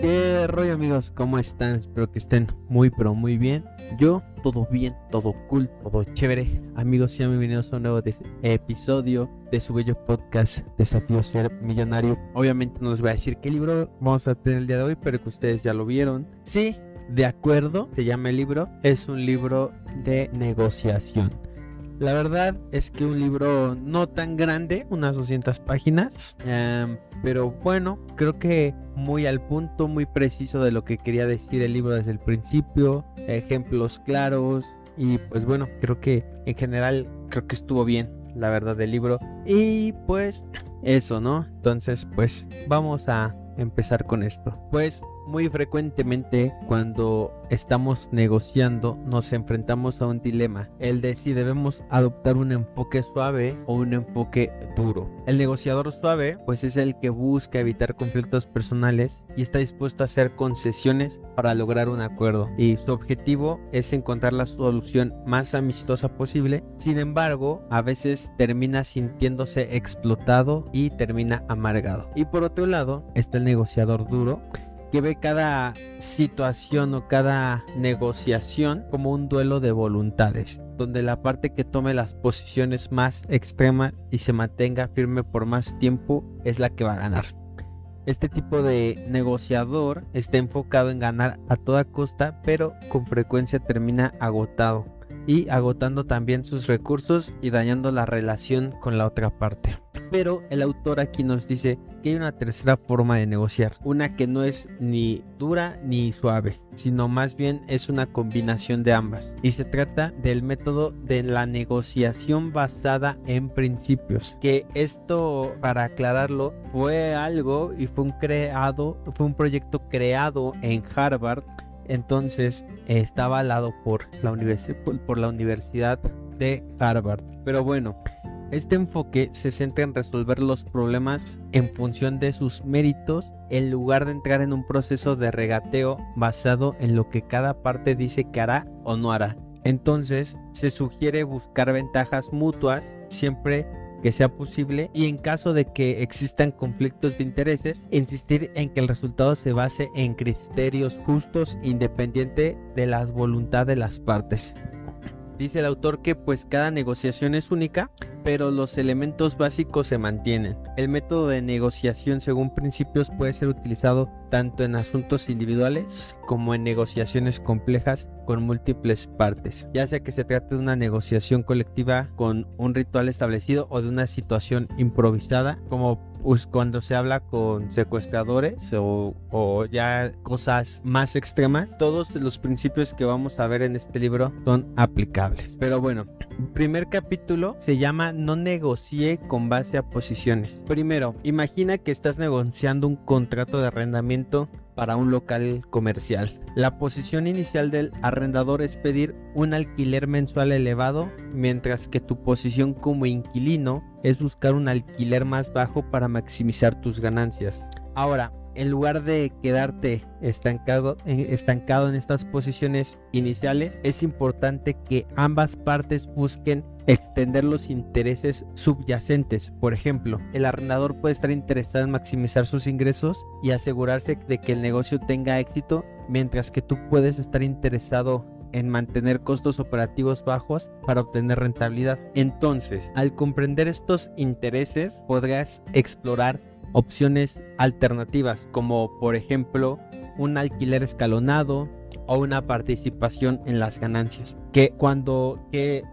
¿Qué rollo, amigos? ¿Cómo están? Espero que estén muy pero muy bien. Yo todo bien, todo cool, todo chévere. Amigos, sean bienvenidos a un nuevo episodio de su bello podcast Desafío Ser Millonario. Obviamente no les voy a decir qué libro vamos a tener el día de hoy, pero que ustedes ya lo vieron. Sí, de acuerdo, se llama el libro. Es un libro de negociación. La verdad es que un libro no tan grande, unas 200 páginas, pero bueno, creo que muy al punto, muy preciso de lo que quería decir el libro desde el principio, ejemplos claros y pues bueno, creo que en general creo que estuvo bien, la verdad, del libro. Y pues eso, ¿no? Entonces pues vamos a empezar con esto. Pues muy frecuentemente cuando estamos negociando nos enfrentamos a un dilema, el de si debemos adoptar un enfoque suave o un enfoque duro. El negociador suave pues es el que busca evitar conflictos personales y está dispuesto a hacer concesiones para lograr un acuerdo, y su objetivo es encontrar la solución más amistosa posible. Sin embargo, a veces termina sintiéndose explotado y termina amargado. Y por otro lado está el negociador duro, que ve cada situación o cada negociación como un duelo de voluntades, donde la parte que tome las posiciones más extremas y se mantenga firme por más tiempo es la que va a ganar. Este tipo de negociador está enfocado en ganar a toda costa, pero con frecuencia termina agotado y agotando también sus recursos y dañando la relación con la otra parte. Pero el autor aquí nos dice que hay una tercera forma de negociar, una que no es ni dura ni suave, sino más bien es una combinación de ambas, y se trata del método de la negociación basada en principios, que esto, para aclararlo, fue algo y fue un proyecto creado en Harvard. Entonces está avalado por la Universidad de Harvard. Pero bueno, este enfoque se centra en resolver los problemas en función de sus méritos, en lugar de entrar en un proceso de regateo basado en lo que cada parte dice que hará o no hará. Entonces se sugiere buscar ventajas mutuas siempre que sea posible, y en caso de que existan conflictos de intereses, insistir en que el resultado se base en criterios justos independiente de la voluntad de las partes. Dice el autor que pues cada negociación es única, pero los elementos básicos se mantienen. El método de negociación según principios puede ser utilizado tanto en asuntos individuales como en negociaciones complejas con múltiples partes, ya sea que se trate de una negociación colectiva con un ritual establecido o de una situación improvisada, como pues cuando se habla con secuestradores o ya cosas más extremas. Todos los principios que vamos a ver en este libro son aplicables. Pero bueno, el primer capítulo se llama No negocie con base a posiciones. Primero, imagina que estás negociando un contrato de arrendamiento para un local comercial. La posición inicial del arrendador es pedir un alquiler mensual elevado, mientras que tu posición como inquilino es buscar un alquiler más bajo para maximizar tus ganancias. Ahora, en lugar de quedarte estancado en estas posiciones iniciales, es importante que ambas partes busquen extender los intereses subyacentes. Por ejemplo, el arrendador puede estar interesado en maximizar sus ingresos y asegurarse de que el negocio tenga éxito, mientras que tú puedes estar interesado en mantener costos operativos bajos para obtener rentabilidad. Entonces, al comprender estos intereses, podrás explorar opciones alternativas, como por ejemplo un alquiler escalonado o una participación en las ganancias, que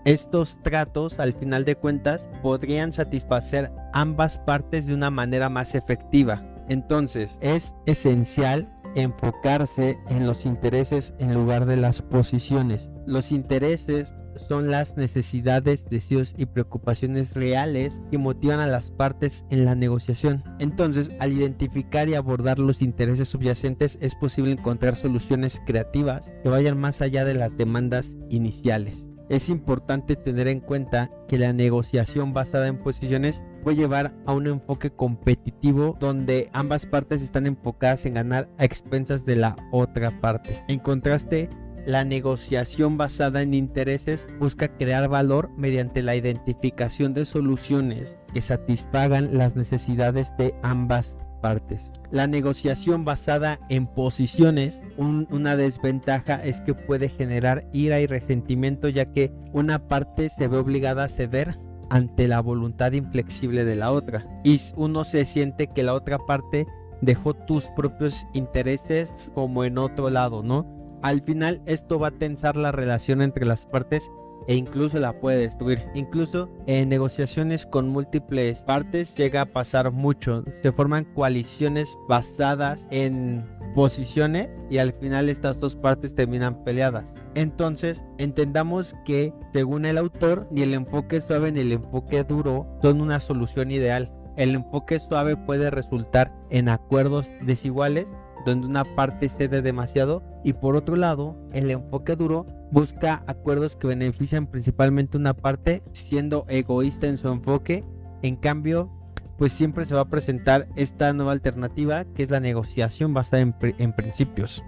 estos tratos al final de cuentas podrían satisfacer ambas partes de una manera más efectiva. Entonces es esencial enfocarse en los intereses en lugar de las posiciones. Los intereses son las necesidades, deseos y preocupaciones reales que motivan a las partes en la negociación. Entonces, al identificar y abordar los intereses subyacentes, es posible encontrar soluciones creativas que vayan más allá de las demandas iniciales. Es importante tener en cuenta que la negociación basada en posiciones puede llevar a un enfoque competitivo donde ambas partes están enfocadas en ganar a expensas de la otra parte. En contraste, la negociación basada en intereses busca crear valor mediante la identificación de soluciones que satisfagan las necesidades de ambas partes. La negociación basada en posiciones, una desventaja es que puede generar ira y resentimiento, ya que una parte se ve obligada a ceder ante la voluntad inflexible de la otra y uno se siente que la otra parte dejó tus propios intereses como en otro lado, ¿no? Al final esto va a tensar la relación entre las partes e incluso la puede destruir. Incluso en negociaciones con múltiples partes llega a pasar mucho. Se forman coaliciones basadas en posiciones y al final estas dos partes terminan peleadas. Entonces entendamos que según el autor, ni el enfoque suave ni el enfoque duro son una solución ideal. El enfoque suave puede resultar en acuerdos desiguales donde una parte cede demasiado, y por otro lado el enfoque duro busca acuerdos que benefician principalmente una parte siendo egoísta en su enfoque. En cambio, pues siempre se va a presentar esta nueva alternativa que es la negociación basada en principios.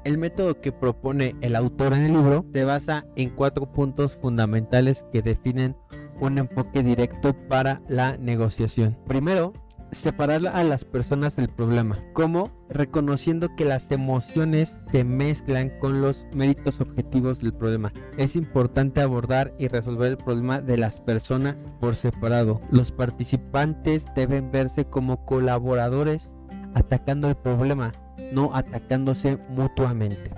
El método que propone el autor en el libro se basa en 4 puntos fundamentales que definen un enfoque directo para la negociación. Primero, separar a las personas del problema. ¿Cómo? Reconociendo que las emociones se mezclan con los méritos objetivos del problema. Es importante abordar y resolver el problema de las personas por separado. Los participantes deben verse como colaboradores atacando el problema, no atacándose mutuamente.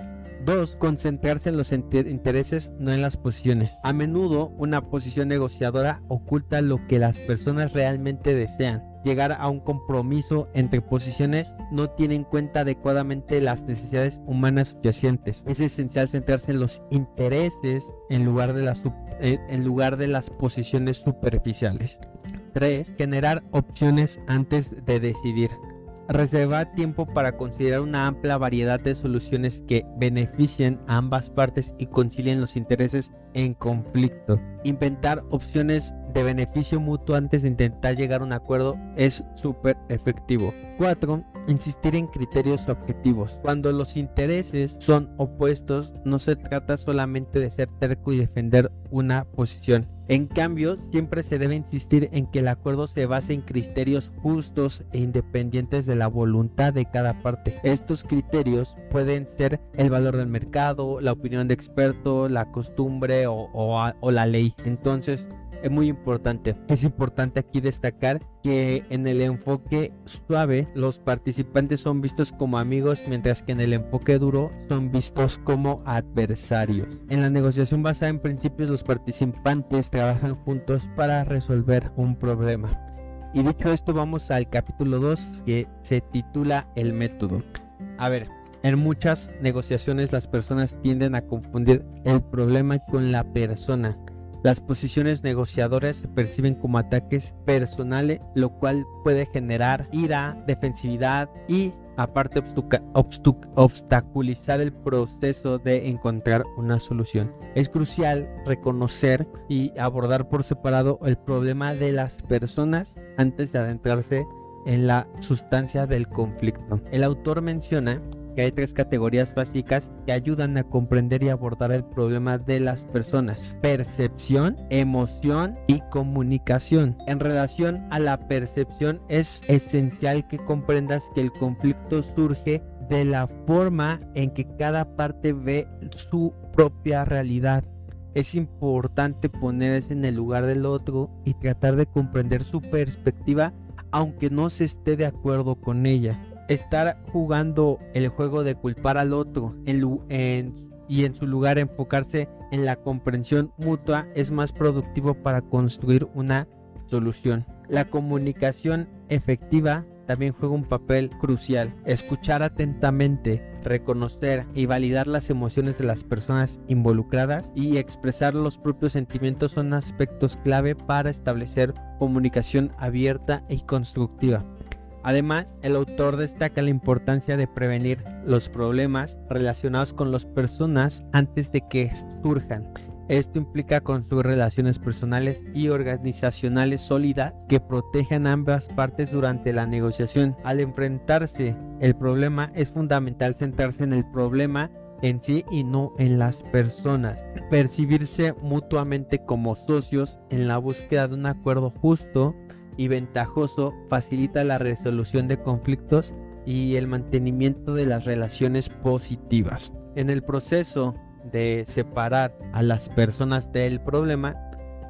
2. Concentrarse en los intereses, no en las posiciones. A menudo una posición negociadora oculta lo que las personas realmente desean. Llegar a un compromiso entre posiciones no tiene en cuenta adecuadamente las necesidades humanas subyacentes. Es esencial centrarse en los intereses en lugar de las posiciones superficiales. 3. Generar opciones antes de decidir. Reservar tiempo para considerar una amplia variedad de soluciones que beneficien a ambas partes y concilien los intereses en conflicto. Inventar opciones de beneficio mutuo antes de intentar llegar a un acuerdo es súper efectivo. 4. Insistir en criterios objetivos. Cuando los intereses son opuestos, no se trata solamente de ser terco y defender una posición. En cambio, siempre se debe insistir en que el acuerdo se base en criterios justos e independientes de la voluntad de cada parte. Estos criterios pueden ser el valor del mercado, la opinión de expertos, la costumbre o la ley. Entonces, es muy importante. Es importante aquí destacar que en el enfoque suave los participantes son vistos como amigos, mientras que en el enfoque duro son vistos como adversarios. En la negociación basada en principios, los participantes trabajan juntos para resolver un problema. Y dicho esto, vamos al capítulo 2, que se titula El método. A ver, en muchas negociaciones las personas tienden a confundir el problema con la persona. Las posiciones negociadoras se perciben como ataques personales, lo cual puede generar ira, defensividad y aparte obstaculizar el proceso de encontrar una solución. Es crucial reconocer y abordar por separado el problema de las personas antes de adentrarse en la sustancia del conflicto. El autor menciona que hay 3 categorías básicas que ayudan a comprender y abordar el problema de las personas: percepción, emoción y comunicación. En relación a la percepción, es esencial que comprendas que el conflicto surge de la forma en que cada parte ve su propia realidad. Es importante ponerse en el lugar del otro y tratar de comprender su perspectiva, aunque no se esté de acuerdo con ella. Estar jugando el juego de culpar al otro y en su lugar enfocarse en la comprensión mutua es más productivo para construir una solución. La comunicación efectiva también juega un papel crucial. Escuchar atentamente, reconocer y validar las emociones de las personas involucradas y expresar los propios sentimientos son aspectos clave para establecer comunicación abierta y constructiva. Además, el autor destaca la importancia de prevenir los problemas relacionados con las personas antes de que surjan. Esto implica construir relaciones personales y organizacionales sólidas que protejan a ambas partes durante la negociación. Al enfrentarse el problema, es fundamental centrarse en el problema en sí y no en las personas. Percibirse mutuamente como socios en la búsqueda de un acuerdo justo y ventajoso facilita la resolución de conflictos y el mantenimiento de las relaciones positivas. En el proceso de separar a las personas del problema,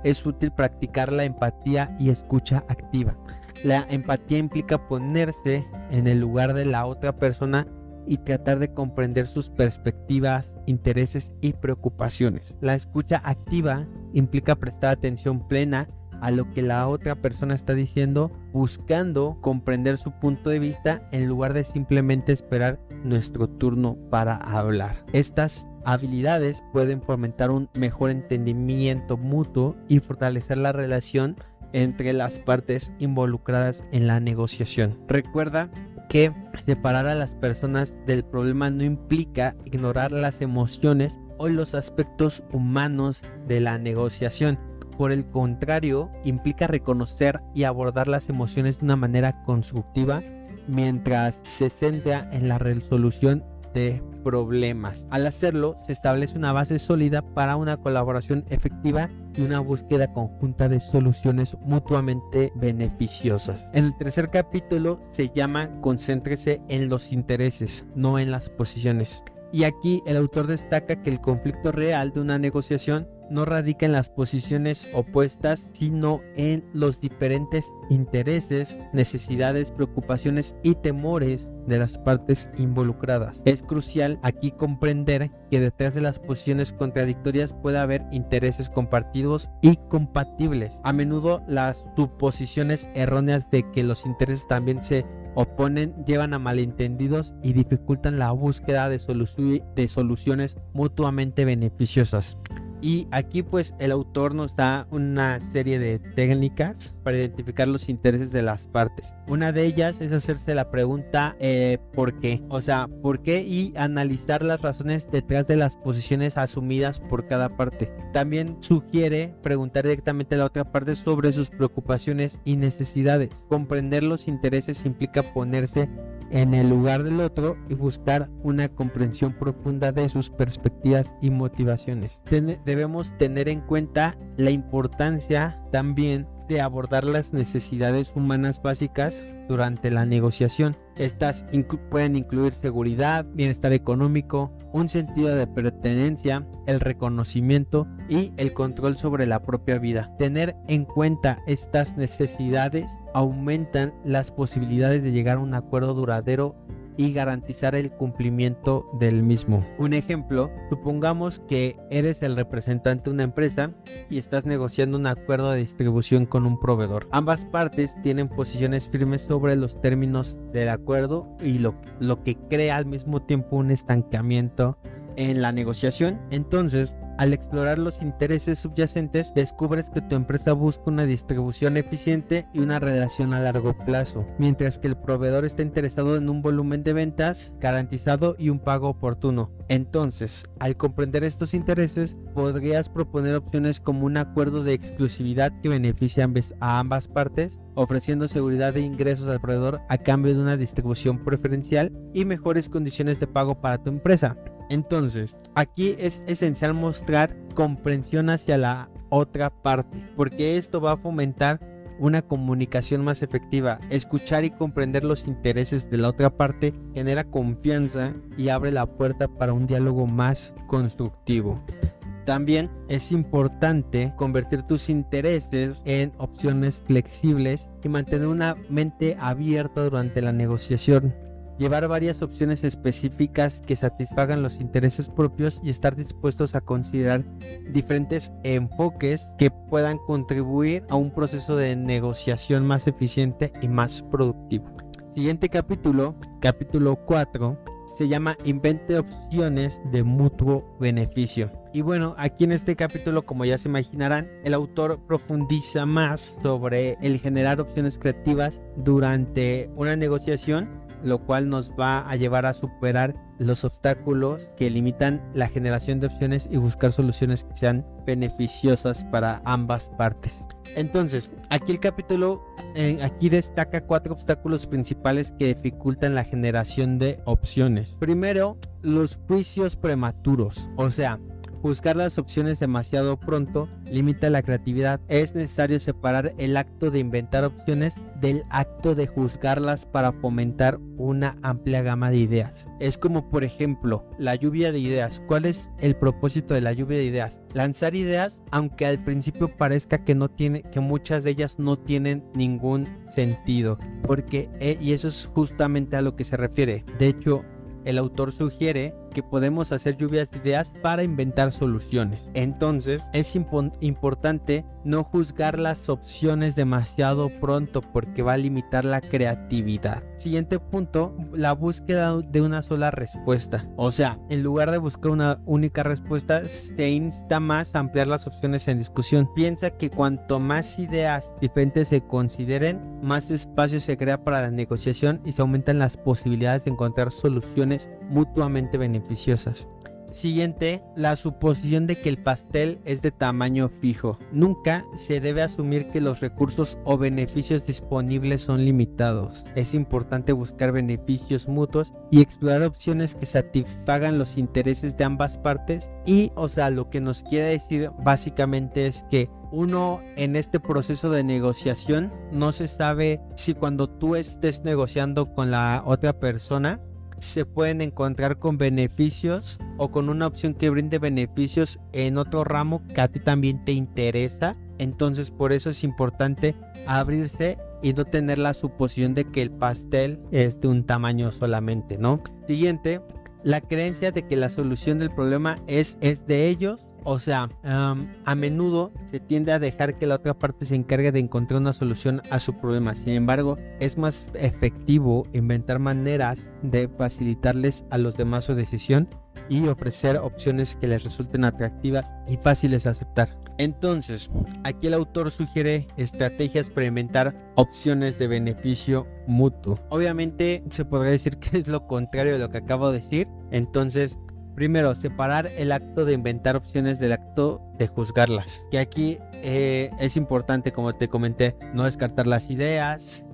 es útil practicar la empatía y escucha activa. La empatía implica ponerse en el lugar de la otra persona y tratar de comprender sus perspectivas, intereses y preocupaciones. La escucha activa implica prestar atención plena a lo que la otra persona está diciendo, buscando comprender su punto de vista en lugar de simplemente esperar nuestro turno para hablar. Estas habilidades pueden fomentar un mejor entendimiento mutuo y fortalecer la relación entre las partes involucradas en la negociación. Recuerda que separar a las personas del problema no implica ignorar las emociones o los aspectos humanos de la negociación. Por el contrario, implica reconocer y abordar las emociones de una manera constructiva mientras se centra en la resolución de problemas. Al hacerlo, se establece una base sólida para una colaboración efectiva y una búsqueda conjunta de soluciones mutuamente beneficiosas. En el tercer capítulo se llama Concéntrese en los intereses, no en las posiciones. Y aquí el autor destaca que el conflicto real de una negociación no radica en las posiciones opuestas, sino en los diferentes intereses, necesidades, preocupaciones y temores de las partes involucradas. Es crucial aquí comprender que detrás de las posiciones contradictorias puede haber intereses compartidos y compatibles. A menudo las suposiciones erróneas de que los intereses también se oponen llevan a malentendidos y dificultan la búsqueda de soluciones mutuamente beneficiosas. Y aquí pues el autor nos da una serie de técnicas para identificar los intereses de las partes. Una de ellas es hacerse la pregunta ¿por qué? O sea, ¿por qué? Y analizar las razones detrás de las posiciones asumidas por cada parte. También sugiere preguntar directamente a la otra parte sobre sus preocupaciones y necesidades. Comprender los intereses implica ponerse en el lugar del otro y buscar una comprensión profunda de sus perspectivas y motivaciones. Debemos tener en cuenta la importancia también de abordar las necesidades humanas básicas durante la negociación. Estas pueden incluir seguridad, bienestar económico, un sentido de pertenencia, el reconocimiento y el control sobre la propia vida. Tener en cuenta estas necesidades aumentan las posibilidades de llegar a un acuerdo duradero y garantizar el cumplimiento del mismo. Un ejemplo, supongamos que eres el representante de una empresa y estás negociando un acuerdo de distribución con un proveedor. Ambas partes tienen posiciones firmes sobre los términos del acuerdo y lo que crea al mismo tiempo un estancamiento en la negociación. Entonces, al explorar los intereses subyacentes, descubres que tu empresa busca una distribución eficiente y una relación a largo plazo, mientras que el proveedor está interesado en un volumen de ventas garantizado y un pago oportuno. Entonces, al comprender estos intereses, podrías proponer opciones como un acuerdo de exclusividad que beneficie a ambas partes, ofreciendo seguridad de ingresos al proveedor a cambio de una distribución preferencial y mejores condiciones de pago para tu empresa. Entonces, aquí es esencial mostrar comprensión hacia la otra parte, porque esto va a fomentar una comunicación más efectiva. Escuchar y comprender los intereses de la otra parte genera confianza y abre la puerta para un diálogo más constructivo. También es importante convertir tus intereses en opciones flexibles y mantener una mente abierta durante la negociación. Llevar varias opciones específicas que satisfagan los intereses propios y estar dispuestos a considerar diferentes enfoques que puedan contribuir a un proceso de negociación más eficiente y más productivo. Siguiente capítulo, capítulo 4, se llama Invente opciones de mutuo beneficio. Y bueno, aquí en este capítulo, como ya se imaginarán, el autor profundiza más sobre el generar opciones creativas durante una negociación, lo cual nos va a llevar a superar los obstáculos que limitan la generación de opciones y buscar soluciones que sean beneficiosas para ambas partes. Entonces, aquí el capítulo aquí destaca 4 obstáculos principales que dificultan la generación de opciones. Primero, los juicios prematuros. O sea, Juzgar las opciones demasiado pronto limita la creatividad. Es necesario separar el acto de inventar opciones del acto de juzgarlas para fomentar una amplia gama de ideas. Es como, por ejemplo, la lluvia de ideas. ¿Cuál es el propósito de la lluvia de ideas? Lanzar ideas, aunque al principio parezca que muchas de ellas no tienen ningún sentido, y eso es justamente a lo que se refiere. De hecho, el autor sugiere que podemos hacer lluvias de ideas para inventar soluciones. Entonces, es importante no juzgar las opciones demasiado pronto porque va a limitar la creatividad. Siguiente punto, la búsqueda de una sola respuesta. O sea, en lugar de buscar una única respuesta, se insta más a ampliar las opciones en discusión. Piensa que cuanto más ideas diferentes se consideren, más espacio se crea para la negociación y se aumentan las posibilidades de encontrar soluciones mutuamente beneficiosas. Siguiente, la suposición de que el pastel es de tamaño fijo. Nunca se debe asumir que los recursos o beneficios disponibles son limitados. Es importante buscar beneficios mutuos y explorar opciones que satisfagan los intereses de ambas partes. Y, lo que nos quiere decir básicamente es que uno en este proceso de negociación no se sabe si cuando tú estés negociando con la otra persona se pueden encontrar con beneficios o con una opción que brinde beneficios en otro ramo que a ti también te interesa. Entonces por eso es importante abrirse y no tener la suposición de que el pastel es de un tamaño solamente, ¿no? Siguiente, la creencia de que la solución del problema es de ellos. A menudo se tiende a dejar que la otra parte se encargue de encontrar una solución a su problema. Sin embargo, es más efectivo inventar maneras de facilitarles a los demás su decisión y ofrecer opciones que les resulten atractivas y fáciles de aceptar. Entonces, aquí el autor sugiere estrategias para inventar opciones de beneficio mutuo. Obviamente se podría decir que es lo contrario de lo que acabo de decir. Entonces, primero, separar el acto de inventar opciones del acto de juzgarlas. Que aquí es importante, como te comenté, no descartar las ideas,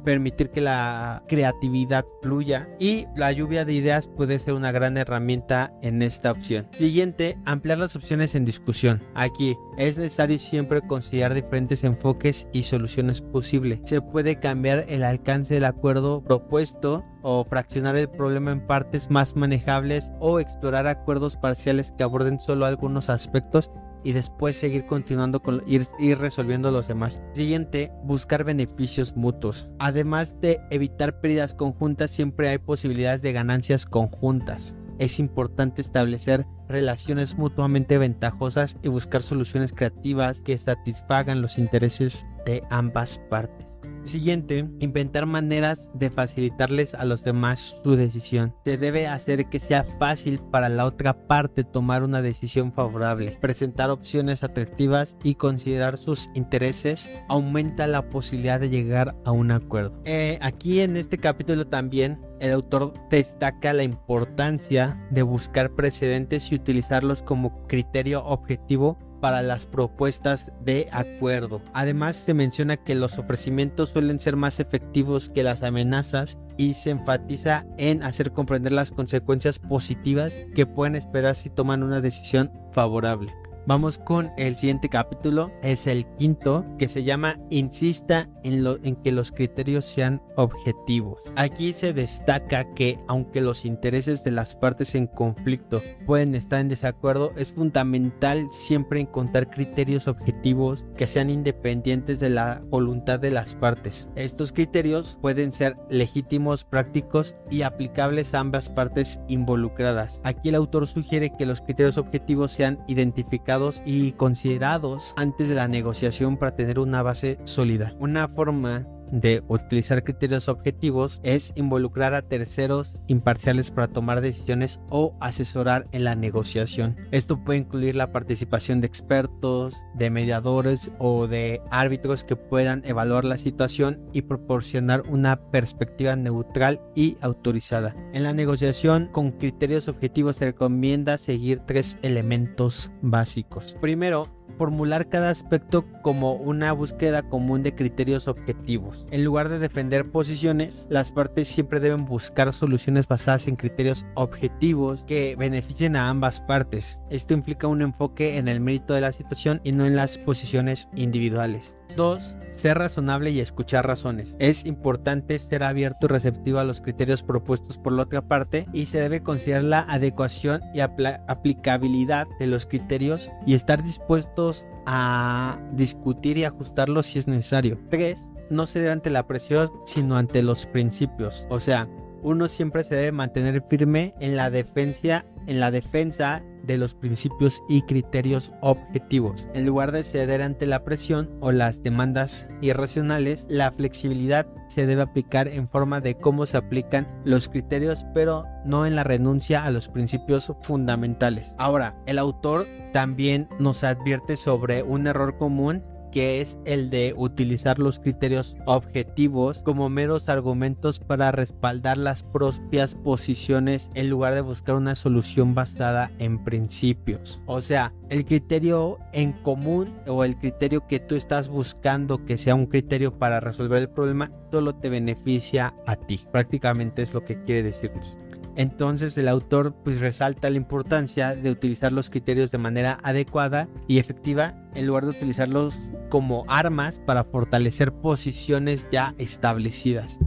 permitir que la creatividad fluya, y la lluvia de ideas puede ser una gran herramienta en esta opción. Siguiente, ampliar las opciones en discusión. Aquí es necesario siempre considerar diferentes enfoques y soluciones posibles. Se puede cambiar el alcance del acuerdo propuesto o fraccionar el problema en partes más manejables o explorar acuerdos parciales que aborden solo algunos aspectos y después seguir continuando con ir resolviendo los demás. Siguiente, buscar beneficios mutuos. Además de evitar pérdidas conjuntas, siempre hay posibilidades de ganancias conjuntas. Es importante establecer relaciones mutuamente ventajosas y buscar soluciones creativas que satisfagan los intereses de ambas partes. Siguiente, inventar maneras de facilitarles a los demás su decisión. Se debe hacer que sea fácil para la otra parte tomar una decisión favorable. Presentar opciones atractivas y considerar sus intereses aumenta la posibilidad de llegar a un acuerdo. Aquí en este capítulo también el autor destaca la importancia de buscar precedentes y utilizarlos como criterio objetivo para las propuestas de acuerdo. Además, se menciona que los ofrecimientos suelen ser más efectivos que las amenazas y se enfatiza en hacer comprender las consecuencias positivas que pueden esperar si toman una decisión favorable. Vamos con el siguiente capítulo, es el quinto, que se llama Insista en que los criterios sean objetivos. Aquí se destaca que aunque los intereses de las partes en conflicto pueden estar en desacuerdo, es fundamental siempre encontrar criterios objetivos que sean independientes de la voluntad de las partes. Estos criterios pueden ser legítimos, prácticos y aplicables a ambas partes involucradas. Aquí el autor sugiere que los criterios objetivos sean identificados y considerados antes de la negociación para tener una base sólida. Una forma de utilizar criterios objetivos es involucrar a terceros imparciales para tomar decisiones o asesorar en la negociación. Esto puede incluir la participación de expertos, de mediadores o de árbitros que puedan evaluar la situación y proporcionar una perspectiva neutral y autorizada. En la negociación con criterios objetivos se recomienda seguir 3 elementos básicos. Primero, formular cada aspecto como una búsqueda común de criterios objetivos. En lugar de defender posiciones, las partes siempre deben buscar soluciones basadas en criterios objetivos que beneficien a ambas partes. Esto implica un enfoque en el mérito de la situación y no en las posiciones individuales. 2. Ser razonable y escuchar razones. Es importante ser abierto y receptivo a los criterios propuestos por la otra parte y se debe considerar la adecuación y aplicabilidad de los criterios y estar dispuestos a discutir y ajustarlos si es necesario. 3. No ceder ante la presión, sino ante los principios. O sea, uno siempre se debe mantener firme en la defensa de los principios y criterios objetivos. En lugar de ceder ante la presión o las demandas irracionales, la flexibilidad se debe aplicar en forma de cómo se aplican los criterios, pero no en la renuncia a los principios fundamentales. Ahora, el autor también nos advierte sobre un error común, que es el de utilizar los criterios objetivos como meros argumentos para respaldar las propias posiciones en lugar de buscar una solución basada en principios. O sea, el criterio en común o el criterio que tú estás buscando que sea un criterio para resolver el problema solo te beneficia a ti. Prácticamente es lo que quiere decirnos. Entonces el autor resalta la importancia de utilizar los criterios de manera adecuada y efectiva en lugar de utilizarlos como armas para fortalecer posiciones ya establecidas.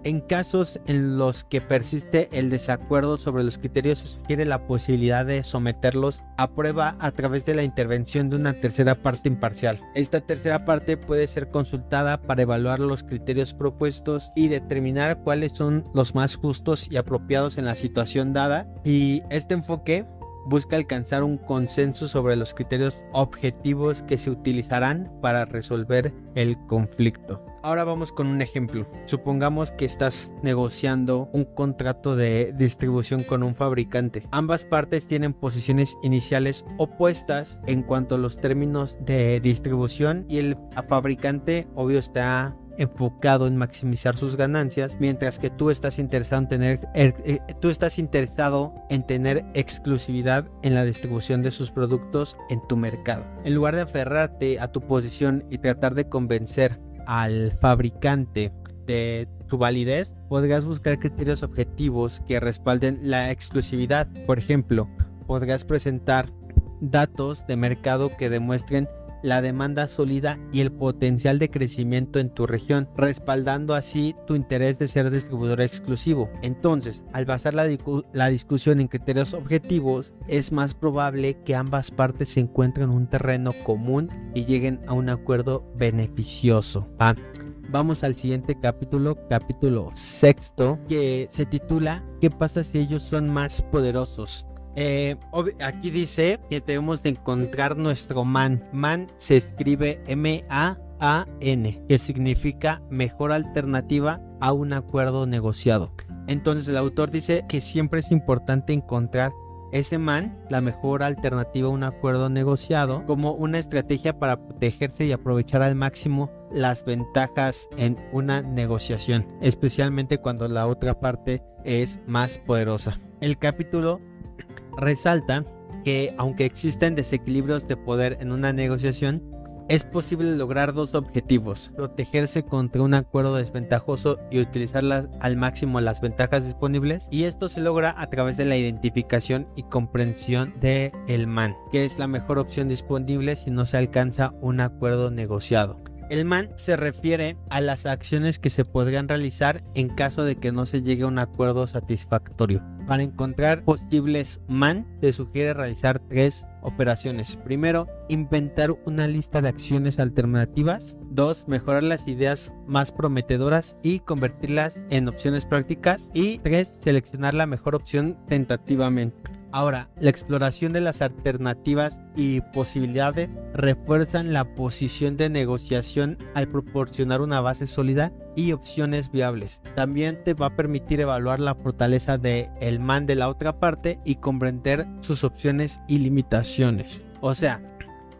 En casos en los que persiste el desacuerdo sobre los criterios, se sugiere la posibilidad de someterlos a prueba a través de la intervención de una tercera parte imparcial. Esta tercera parte puede ser consultada para evaluar los criterios propuestos y determinar cuáles son los más justos y apropiados en la situación dada, y este enfoque busca alcanzar un consenso sobre los criterios objetivos que se utilizarán para resolver el conflicto. Ahora vamos con un ejemplo. Supongamos que estás negociando un contrato de distribución con un fabricante. Ambas partes tienen posiciones iniciales opuestas en cuanto a los términos de distribución y el fabricante, obvio, está enfocado en maximizar sus ganancias, mientras que tú estás interesado en tener exclusividad en la distribución de sus productos en tu mercado. En lugar de aferrarte a tu posición y tratar de convencer al fabricante de su validez, podrás buscar criterios objetivos que respalden la exclusividad. Por ejemplo, podrás presentar datos de mercado que demuestren la demanda sólida y el potencial de crecimiento en tu región, respaldando así tu interés de ser distribuidor exclusivo. Entonces, al basar la discusión en criterios objetivos, es más probable que ambas partes se encuentren en un terreno común y lleguen a un acuerdo beneficioso. Vamos al siguiente capítulo 6, que se titula ¿Qué pasa si ellos son más poderosos? Aquí dice que debemos de encontrar nuestro MAN. MAN se escribe M-A-A-N, que significa mejor alternativa a un acuerdo negociado. Entonces el autor dice que siempre es importante encontrar ese MAN, la mejor alternativa a un acuerdo negociado, como una estrategia para protegerse y aprovechar al máximo las ventajas en una negociación, especialmente cuando la otra parte es más poderosa. El capítulo resalta que aunque existen desequilibrios de poder en una negociación, es posible lograr dos objetivos: protegerse contra un acuerdo desventajoso y utilizar al máximo las ventajas disponibles, y esto se logra a través de la identificación y comprensión del MAN, que es la mejor opción disponible si no se alcanza un acuerdo negociado. El MAN se refiere a las acciones que se podrían realizar en caso de que no se llegue a un acuerdo satisfactorio. Para encontrar posibles MAN, se sugiere realizar 3 operaciones. Primero, inventar una lista de acciones alternativas. 2, mejorar las ideas más prometedoras y convertirlas en opciones prácticas. Y 3, seleccionar la mejor opción tentativamente. Ahora, la exploración de las alternativas y posibilidades refuerzan la posición de negociación al proporcionar una base sólida y opciones viables. También te va a permitir evaluar la fortaleza del MAN de la otra parte y comprender sus opciones y limitaciones. O sea,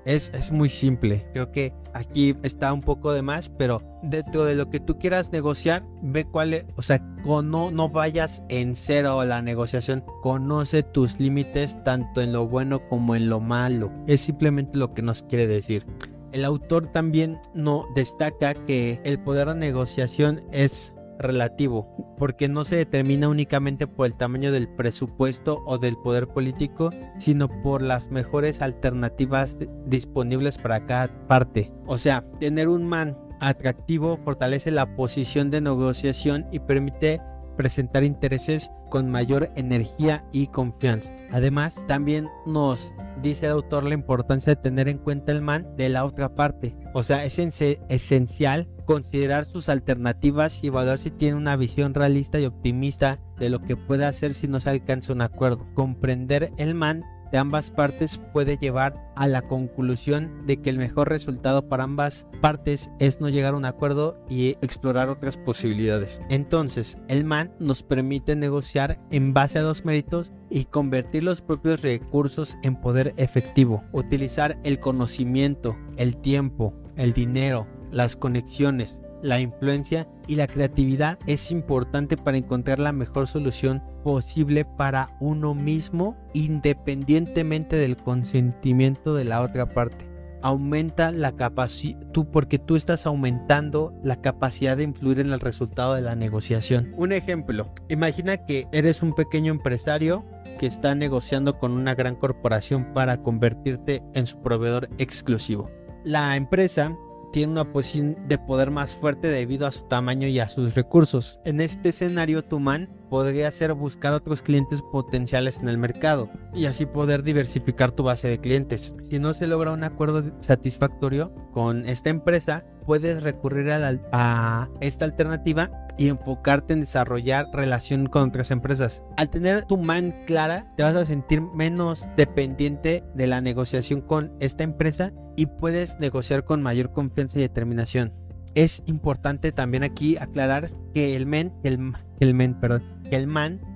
es muy simple. Creo que aquí está un poco de más, pero dentro de lo que tú quieras negociar, ve cuál es, o sea, no vayas en cero a la negociación, conoce tus límites tanto en lo bueno como en lo malo, es simplemente lo que nos quiere decir. El autor también no destaca que el poder de negociación es relativo, porque no se determina únicamente por el tamaño del presupuesto o del poder político, sino por las mejores alternativas disponibles para cada parte. O sea, tener un man atractivo fortalece la posición de negociación y permite presentar intereses con mayor energía y confianza. Además, también nos dice el autor la importancia de tener en cuenta el man de la otra parte. O sea, es esencial considerar sus alternativas y evaluar si tiene una visión realista y optimista de lo que puede hacer si no se alcanza un acuerdo. Comprender el man de ambas partes puede llevar a la conclusión de que el mejor resultado para ambas partes es no llegar a un acuerdo y explorar otras posibilidades. Entonces, el man nos permite negociar en base a los méritos y convertir los propios recursos en poder efectivo. Utilizar el conocimiento, el tiempo, el dinero, las conexiones, la influencia y la creatividad es importante para encontrar la mejor solución posible para uno mismo, independientemente del consentimiento de la otra parte. Aumenta la capacidad, porque tú estás aumentando la capacidad de influir en el resultado de la negociación. Un ejemplo, imagina que eres un pequeño empresario que está negociando con una gran corporación para convertirte en su proveedor exclusivo. La empresa tiene una posición de poder más fuerte debido a su tamaño y a sus recursos. En este escenario, tu man podría ser buscar otros clientes potenciales en el mercado y así poder diversificar tu base de clientes. Si no se logra un acuerdo satisfactorio con esta empresa, puedes recurrir a esta alternativa y enfocarte en desarrollar relación con otras empresas. Al tener tu man clara, te vas a sentir menos dependiente de la negociación con esta empresa y puedes negociar con mayor confianza y determinación. Es importante también aquí aclarar que el man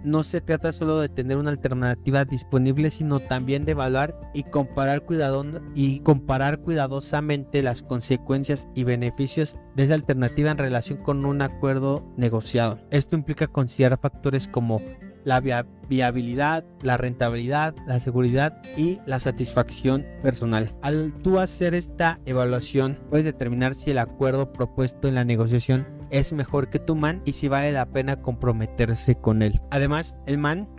no se trata solo de tener una alternativa disponible, sino también de evaluar y comparar cuidadosamente las consecuencias y beneficios de esa alternativa en relación con un acuerdo negociado. Esto implica considerar factores como la viabilidad, la rentabilidad, la seguridad y la satisfacción personal. Al tú hacer esta evaluación, puedes determinar si el acuerdo propuesto en la negociación es mejor que tu man y si vale la pena comprometerse con él. Además, el man,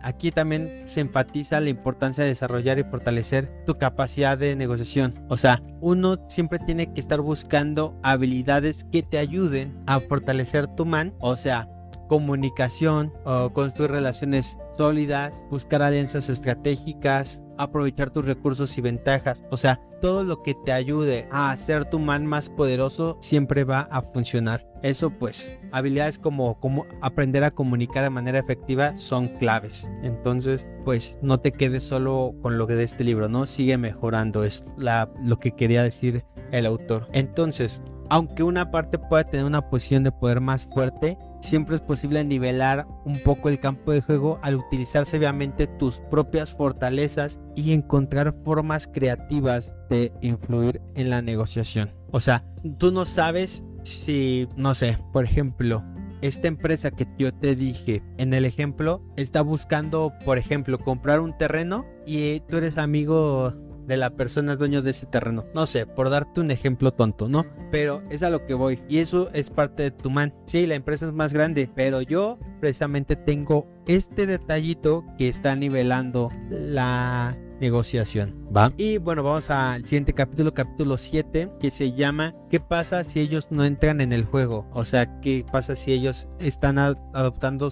aquí también se enfatiza la importancia de desarrollar y fortalecer tu capacidad de negociación. O sea, uno siempre tiene que estar buscando habilidades que te ayuden a fortalecer tu man. O sea, comunicación, construir relaciones sólidas, buscar alianzas estratégicas, aprovechar tus recursos y ventajas. O sea, todo lo que te ayude a hacer tu man más poderoso siempre va a funcionar. Eso pues, habilidades como aprender a comunicar de manera efectiva son claves. Entonces, pues no te quedes solo con lo que de este libro, ¿no? Sigue mejorando, es lo que quería decir el autor. Entonces, aunque una parte pueda tener una posición de poder más fuerte, siempre es posible nivelar un poco el campo de juego al utilizar sabiamente tus propias fortalezas y encontrar formas creativas de influir en la negociación. O sea, tú no sabes si, no sé, por ejemplo, esta empresa que yo te dije en el ejemplo está buscando, por ejemplo, comprar un terreno y tú eres amigo de la persona dueño de ese terreno. No sé, por darte un ejemplo tonto, ¿no? Pero es a lo que voy. Y eso es parte de tu man. Sí, la empresa es más grande, pero yo precisamente tengo este detallito que está nivelando la negociación, ¿va? Y bueno, vamos al siguiente capítulo, capítulo 7, que se llama ¿qué pasa si ellos no entran en el juego? O sea, ¿qué pasa si ellos están adoptando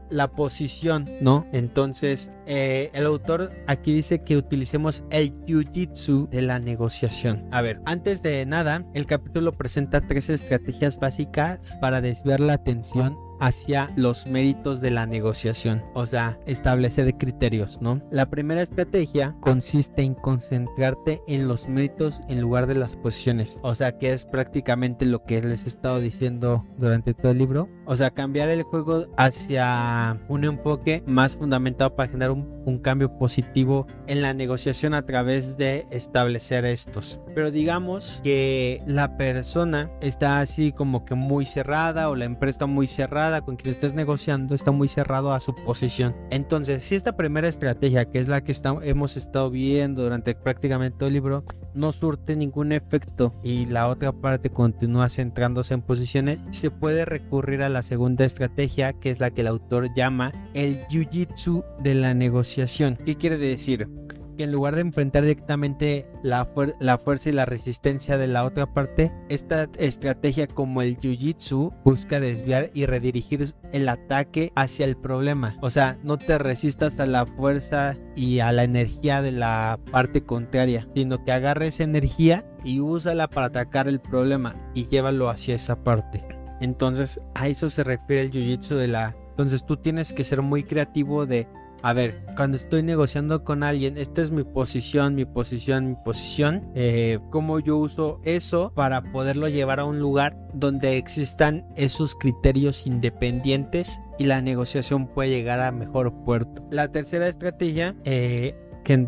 la posición, ¿no? Entonces, el autor aquí dice que utilicemos el jiu-jitsu de la negociación. A ver, antes de nada, el capítulo presenta 3 estrategias básicas para desviar la atención hacia los méritos de la negociación, o sea, establecer criterios, ¿no? La primera estrategia consiste en concentrarte en los méritos en lugar de las posiciones, o sea, que es prácticamente lo que les he estado diciendo durante todo el libro, o sea, cambiar el juego hacia un enfoque más fundamentado para generar un cambio positivo en la negociación a través de establecer estos. Pero digamos que la persona está así como que muy cerrada, o la empresa está muy cerrada, con quien estés negociando está muy cerrado a su posición. Entonces, si esta primera estrategia, que es la que hemos estado viendo durante prácticamente todo el libro, no surte ningún efecto y la otra parte continúa centrándose en posiciones, se puede recurrir a la segunda estrategia, que es la que el autor llama el jiu-jitsu de la negociación. ¿Qué quiere decir? Que en lugar de enfrentar directamente la fuerza y la resistencia de la otra parte, esta estrategia, como el jiu-jitsu, busca desviar y redirigir el ataque hacia el problema. O sea, no te resistas a la fuerza y a la energía de la parte contraria, sino que agarre esa energía y úsala para atacar el problema y llévalo hacia esa parte. Entonces, a eso se refiere el jiu-jitsu de la... Entonces, tú tienes que ser muy creativo de... A ver, cuando estoy negociando con alguien, esta es mi posición, cómo yo uso eso para poderlo llevar a un lugar donde existan esos criterios independientes y la negociación puede llegar a mejor puerto. La tercera estrategia, que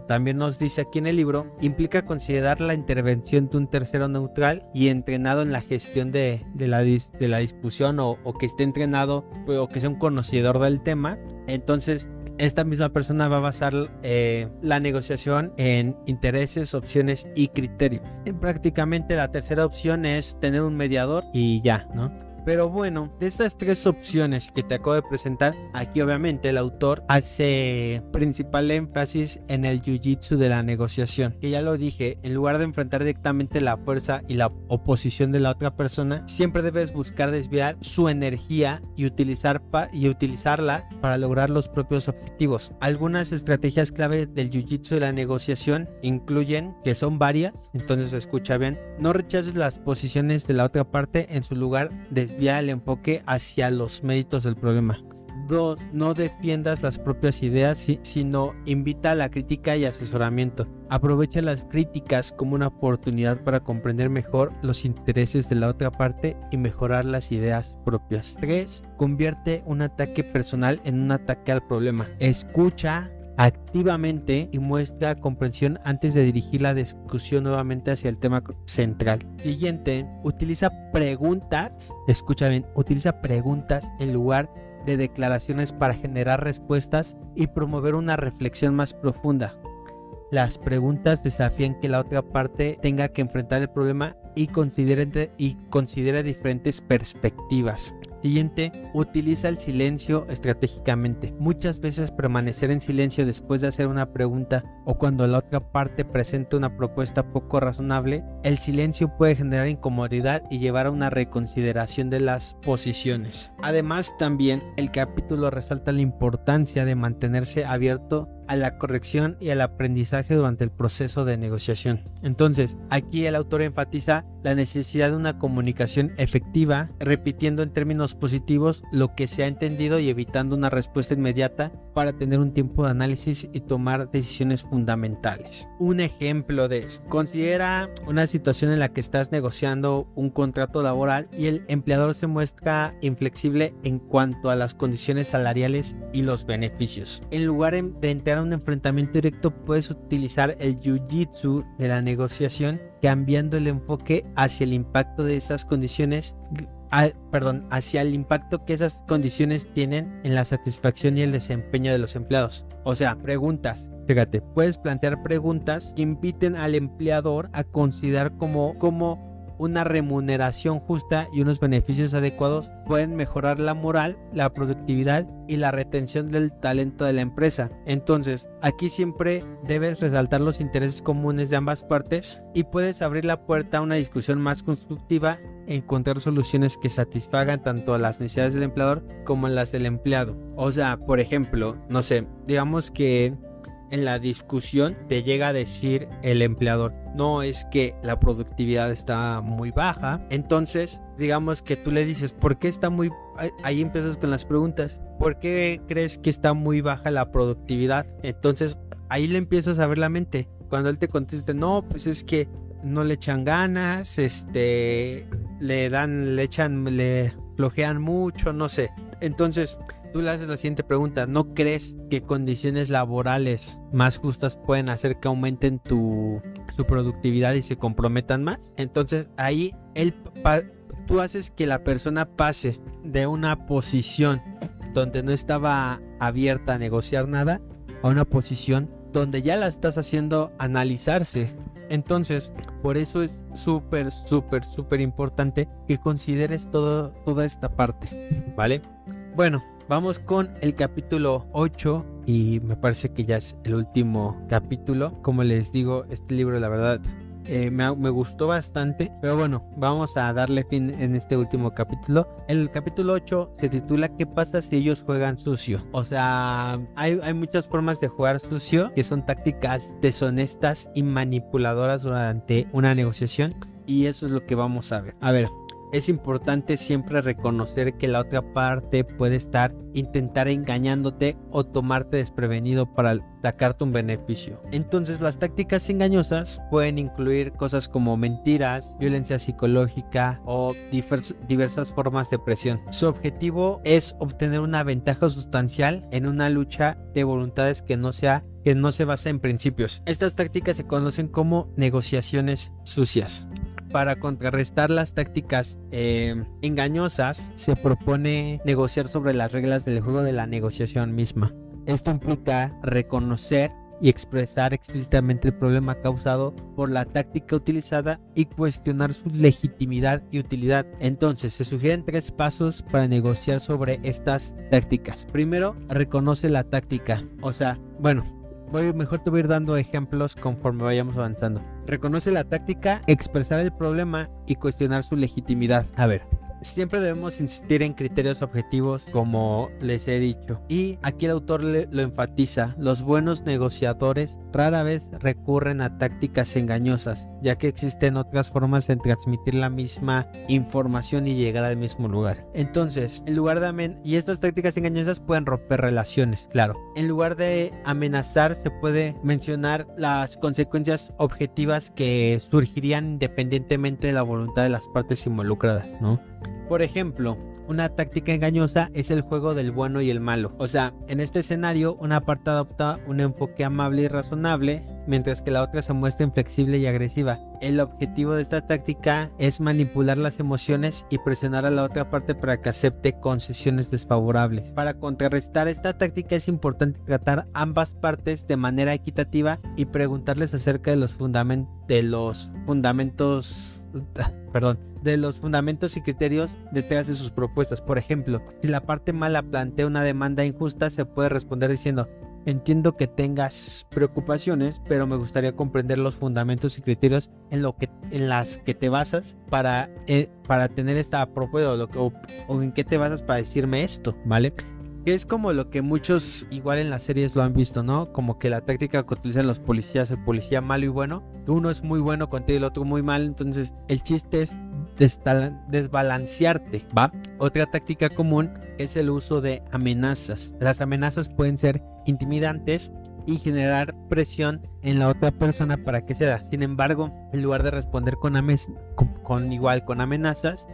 también nos dice aquí en el libro, implica considerar la intervención de un tercero neutral y entrenado en la gestión de la discusión, o que esté entrenado o que sea un conocedor del tema. Entonces, esta misma persona va a basar la negociación en intereses, opciones y criterios. Prácticamente la tercera opción es tener un mediador y ya, ¿no? Pero bueno, de estas tres opciones que te acabo de presentar, aquí obviamente el autor hace principal énfasis en el jiu-jitsu de la negociación, que ya lo dije, en lugar de enfrentar directamente la fuerza y la oposición de la otra persona, siempre debes buscar desviar su energía y utilizarla para lograr los propios objetivos. Algunas estrategias clave del jiu-jitsu de la negociación incluyen, que son varias, entonces escucha bien: no rechaces las posiciones de la otra parte, en su lugar desvía el enfoque hacia los méritos del problema. 2. No defiendas las propias ideas, sino invita a la crítica y asesoramiento. Aprovecha las críticas como una oportunidad para comprender mejor los intereses de la otra parte y mejorar las ideas propias. 3. Convierte un ataque personal en un ataque al problema. Escucha activamente y muestra comprensión antes de dirigir la discusión nuevamente hacia el tema central. Siguiente, utiliza preguntas. Escucha bien, utiliza preguntas en lugar de declaraciones para generar respuestas y promover una reflexión más profunda. Las preguntas desafían que la otra parte tenga que enfrentar el problema y considere diferentes perspectivas. Siguiente, utiliza el silencio estratégicamente. Muchas veces permanecer en silencio después de hacer una pregunta o cuando la otra parte presenta una propuesta poco razonable, el silencio puede generar incomodidad y llevar a una reconsideración de las posiciones. Además, también el capítulo resalta la importancia de mantenerse abierto a la corrección y al aprendizaje durante el proceso de negociación. Entonces, aquí el autor enfatiza la necesidad de una comunicación efectiva, repitiendo en términos positivos lo que se ha entendido y evitando una respuesta inmediata para tener un tiempo de análisis y tomar decisiones fundamentales. Un ejemplo de esto: considera una situación en la que estás negociando un contrato laboral y el empleador se muestra inflexible en cuanto a las condiciones salariales y los beneficios. En lugar de entrar a un enfrentamiento directo, puedes utilizar el jiu-jitsu de la negociación, cambiando el enfoque hacia el impacto de esas condiciones, hacia el impacto que esas condiciones tienen en la satisfacción y el desempeño de los empleados. O sea, preguntas. Fíjate, puedes plantear preguntas que inviten al empleador a considerar cómo una remuneración justa y unos beneficios adecuados pueden mejorar la moral, la productividad y la retención del talento de la empresa. Entonces, aquí siempre debes resaltar los intereses comunes de ambas partes y puedes abrir la puerta a una discusión más constructiva e encontrar soluciones que satisfagan tanto a las necesidades del empleador como a las del empleado. O sea, por ejemplo, no sé, digamos que en la discusión te llega a decir el empleador: no es que la productividad está muy baja. Entonces, digamos que tú le dices, ¿por qué está muy... Ahí empiezas con las preguntas. ¿Por qué crees que está muy baja la productividad? Entonces, ahí le empiezas a ver la mente. Cuando él te conteste, no, pues es que no le echan ganas, le flojean mucho, no sé. Entonces, tú le haces la siguiente pregunta: ¿no crees que condiciones laborales más justas pueden hacer que aumenten su productividad y se comprometan más? Entonces, ahí tú haces que la persona pase de una posición donde no estaba abierta a negociar nada a una posición donde ya la estás haciendo analizarse. Entonces, por eso es súper, súper, súper importante que consideres toda esta parte, ¿vale? Bueno, vamos con el capítulo 8 y me parece que ya es el último capítulo. Como les digo, este libro la verdad me gustó bastante, pero bueno, vamos a darle fin en este último capítulo. El capítulo 8 se titula ¿qué pasa si ellos juegan sucio? O sea, hay muchas formas de jugar sucio, que son tácticas deshonestas y manipuladoras durante una negociación, y eso es lo que vamos a ver. A ver, es importante siempre reconocer que la otra parte puede intentar engañándote o tomarte desprevenido para sacarte un beneficio. Entonces, las tácticas engañosas pueden incluir cosas como mentiras, violencia psicológica o diversas formas de presión. Su objetivo es obtener una ventaja sustancial en una lucha de voluntades que no se basa en principios. Estas tácticas se conocen como negociaciones sucias. Para contrarrestar las tácticas engañosas, se propone negociar sobre las reglas del juego de la negociación misma. Esto implica reconocer y expresar explícitamente el problema causado por la táctica utilizada y cuestionar su legitimidad y utilidad. Entonces, se sugieren 3 pasos para negociar sobre estas tácticas. Primero, reconoce la táctica. O sea, bueno, mejor te voy a ir dando ejemplos conforme vayamos avanzando. Reconoce la táctica, expresar el problema y cuestionar su legitimidad. A ver, siempre debemos insistir en criterios objetivos, como les he dicho. Y aquí el autor lo enfatiza: los buenos negociadores rara vez recurren a tácticas engañosas, ya que existen otras formas de transmitir la misma información y llegar al mismo lugar. Entonces, en lugar de y estas tácticas engañosas pueden romper relaciones, claro. En lugar de amenazar, se puede mencionar las consecuencias objetivas que surgirían independientemente de la voluntad de las partes involucradas, ¿no? Por ejemplo, una táctica engañosa es el juego del bueno y el malo. O sea, en este escenario, una parte adopta un enfoque amable y razonable, mientras que la otra se muestra inflexible y agresiva. El objetivo de esta táctica es manipular las emociones y presionar a la otra parte para que acepte concesiones desfavorables. Para contrarrestar esta táctica es importante tratar ambas partes de manera equitativa y preguntarles acerca de los fundamentos y criterios detrás de sus propuestas. Por ejemplo, si la parte mala plantea una demanda injusta, se puede responder diciendo: entiendo que tengas preocupaciones, pero me gustaría comprender los fundamentos y criterios en las que te basas para tener esta propuesta, o en qué te basas para decirme esto, ¿vale? Que es como lo que muchos igual en las series lo han visto, ¿no? Como que la táctica que utilizan los policías, el policía malo y bueno, que uno es muy bueno contigo y el otro muy mal. Entonces el chiste es desbalancearte, ¿va? Otra táctica común es el uso de amenazas. Las amenazas pueden ser intimidantes y generar presión en la otra persona para que ceda. Sin embargo, en lugar de responder con amenazas,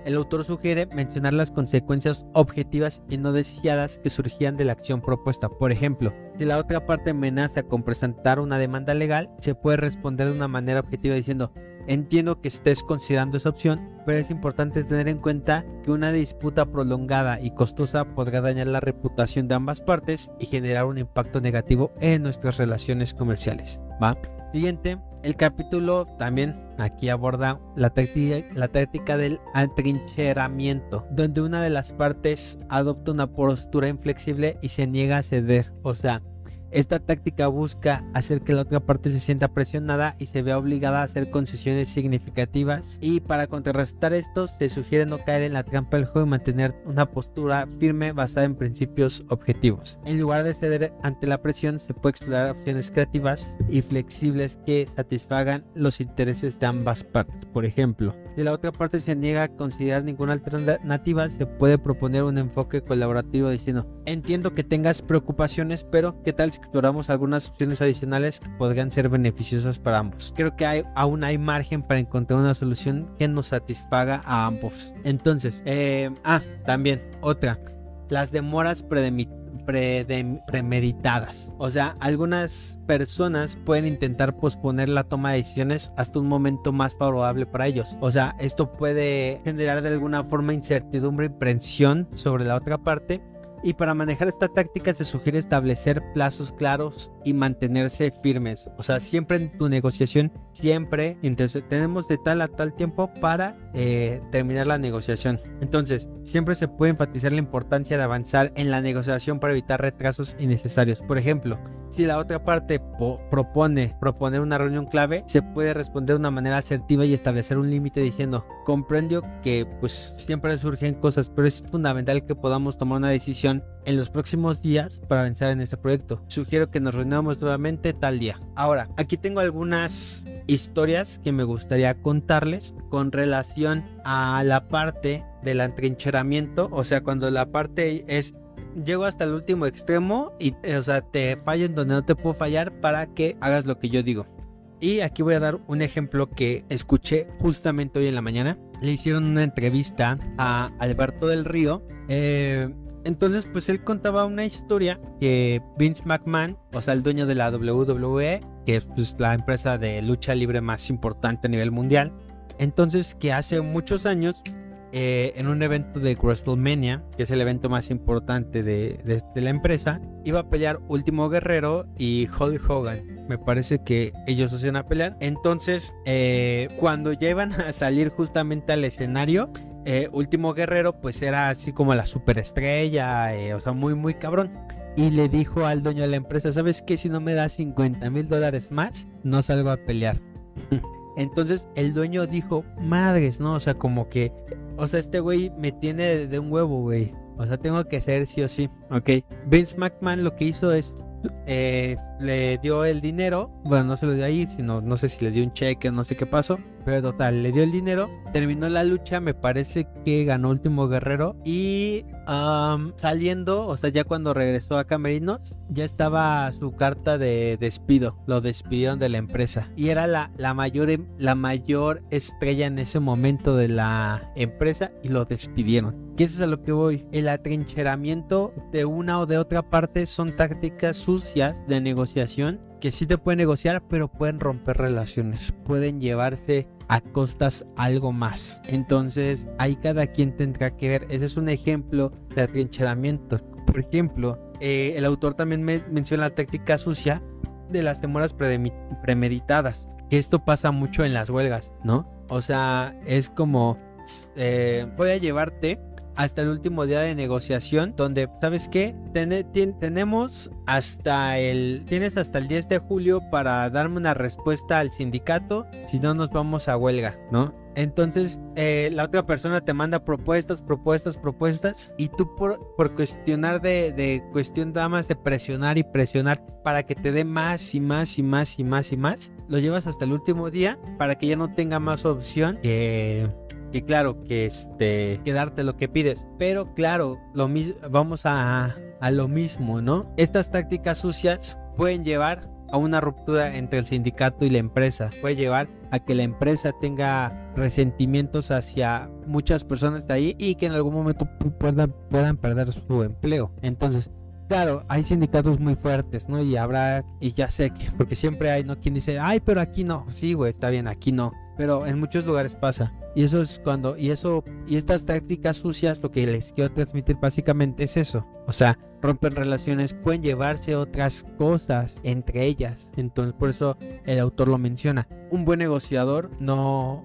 el autor sugiere mencionar las consecuencias objetivas y no deseadas que surgían de la acción propuesta. Por ejemplo, si la otra parte amenaza con presentar una demanda legal, se puede responder de una manera objetiva diciendo: entiendo que estés considerando esa opción, pero es importante tener en cuenta que una disputa prolongada y costosa podrá dañar la reputación de ambas partes y generar un impacto negativo en nuestras relaciones comerciales, ¿va? Siguiente, el capítulo también aquí aborda la táctica del atrincheramiento, donde una de las partes adopta una postura inflexible y se niega a ceder. O sea, Esta táctica busca hacer que la otra parte se sienta presionada y se vea obligada a hacer concesiones significativas, y para contrarrestar esto se sugiere no caer en la trampa del juego y mantener una postura firme basada en principios objetivos. En lugar de ceder ante la presión, se puede explorar opciones creativas y flexibles que satisfagan los intereses de ambas partes. Por ejemplo, si la otra parte se niega a considerar ninguna alternativa, se puede proponer un enfoque colaborativo diciendo: entiendo que tengas preocupaciones, pero ¿qué tal si exploramos algunas opciones adicionales que podrían ser beneficiosas para ambos? Creo que aún hay margen para encontrar una solución que nos satisfaga a ambos. Entonces, también otra, las demoras premeditadas. O sea, algunas personas pueden intentar posponer la toma de decisiones hasta un momento más favorable para ellos. O sea, esto puede generar de alguna forma incertidumbre y presión sobre la otra parte. Y para manejar esta táctica se sugiere establecer plazos claros y mantenerse firmes. O sea, siempre en tu negociación, siempre, entonces tenemos de tal a tal tiempo para terminar la negociación. Entonces, siempre se puede enfatizar la importancia de avanzar en la negociación para evitar retrasos innecesarios. Por ejemplo, si la otra parte proponer una reunión clave, se puede responder de una manera asertiva y establecer un límite diciendo: comprendo que pues siempre surgen cosas, pero es fundamental que podamos tomar una decisión en los próximos días para avanzar en este proyecto. Sugiero que nos reunamos nuevamente tal día. Ahora, aquí tengo algunas historias que me gustaría contarles con relación a la parte del atrincheramiento. O sea, cuando la parte es: llego hasta el último extremo y, o sea, te fallo en donde no te puedo fallar para que hagas lo que yo digo. Y aquí voy a dar un ejemplo que escuché justamente hoy en la mañana. Le hicieron una entrevista a Alberto del Río. Entonces, pues él contaba una historia que Vince McMahon, o sea, el dueño de la WWE, que es pues la empresa de lucha libre más importante a nivel mundial, entonces que hace muchos años, en un evento de WrestleMania, que es el evento más importante de la empresa, iba a pelear Último Guerrero y Hulk Hogan. Me parece que ellos hacían a pelear. Entonces, cuando ya iban a salir justamente al escenario, Último Guerrero pues era así como la superestrella, o sea, muy muy cabrón. Y le dijo al dueño de la empresa: ¿sabes qué? Si no me das $50,000 más, no salgo a pelear. Entonces el dueño dijo: madres, ¿no? O sea, como que, o sea, este güey me tiene de un huevo, güey. O sea, tengo que ser sí o sí. Ok. Vince McMahon lo que hizo es, le dio el dinero. Bueno, no se lo dio ahí, sino no sé si le dio un cheque, no sé qué pasó. Pero total, le dio el dinero, terminó la lucha, me parece que ganó Último Guerrero. Y saliendo, o sea, ya cuando regresó a Camerinos, ya estaba su carta de despido. Lo despidieron de la empresa. Y era la mayor estrella en ese momento de la empresa, y lo despidieron. ¿Qué es a lo que voy? El atrincheramiento de una o de otra parte son tácticas sucias de negociación que sí te pueden negociar, pero pueden romper relaciones, pueden llevarse a costas algo más. Entonces ahí cada quien tendrá que ver. Ese es un ejemplo de atrincheramiento. Por ejemplo, el autor también menciona la táctica sucia de las demoras premeditadas, que esto pasa mucho en las huelgas, ¿no? O sea, es como voy a llevarte hasta el último día de negociación, donde, ¿sabes qué? Tienes hasta el 10 de julio para darme una respuesta al sindicato, si no nos vamos a huelga, ¿no? Entonces la otra persona te manda propuestas, y tú por cuestionar de cuestión nada más de presionar y presionar para que te dé más y más y más y más y más, lo llevas hasta el último día para que ya no tenga más opción que claro, que darte lo que pides. Pero claro, vamos a lo mismo, ¿no? Estas tácticas sucias pueden llevar a una ruptura entre el sindicato y la empresa. Puede llevar a que la empresa tenga resentimientos hacia muchas personas de ahí, y que en algún momento puedan perder su empleo. Entonces, claro, hay sindicatos muy fuertes, ¿no? Y ya sé que, porque siempre hay, ¿no? Quien dice: ay, pero aquí no. Sí, güey, está bien, aquí no. Pero en muchos lugares pasa. Y eso es y estas tácticas sucias, lo que les quiero transmitir básicamente es eso. O sea, rompen relaciones, pueden llevarse otras cosas entre ellas. Entonces, por eso el autor lo menciona. Un buen negociador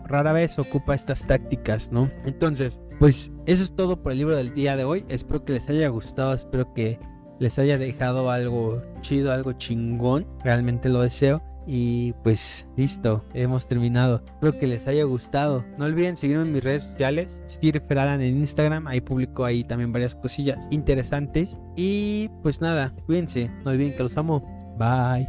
rara vez ocupa estas tácticas, ¿no? Entonces, pues eso es todo por el libro del día de hoy. Espero que les haya gustado, espero que les haya dejado algo chido, algo chingón. Realmente lo deseo. Y pues listo, hemos terminado. Espero que les haya gustado. No olviden seguirme en mis redes sociales, Sir Feralan en Instagram. Ahí publico ahí también varias cosillas interesantes. Y pues nada, cuídense. No olviden que los amo. Bye.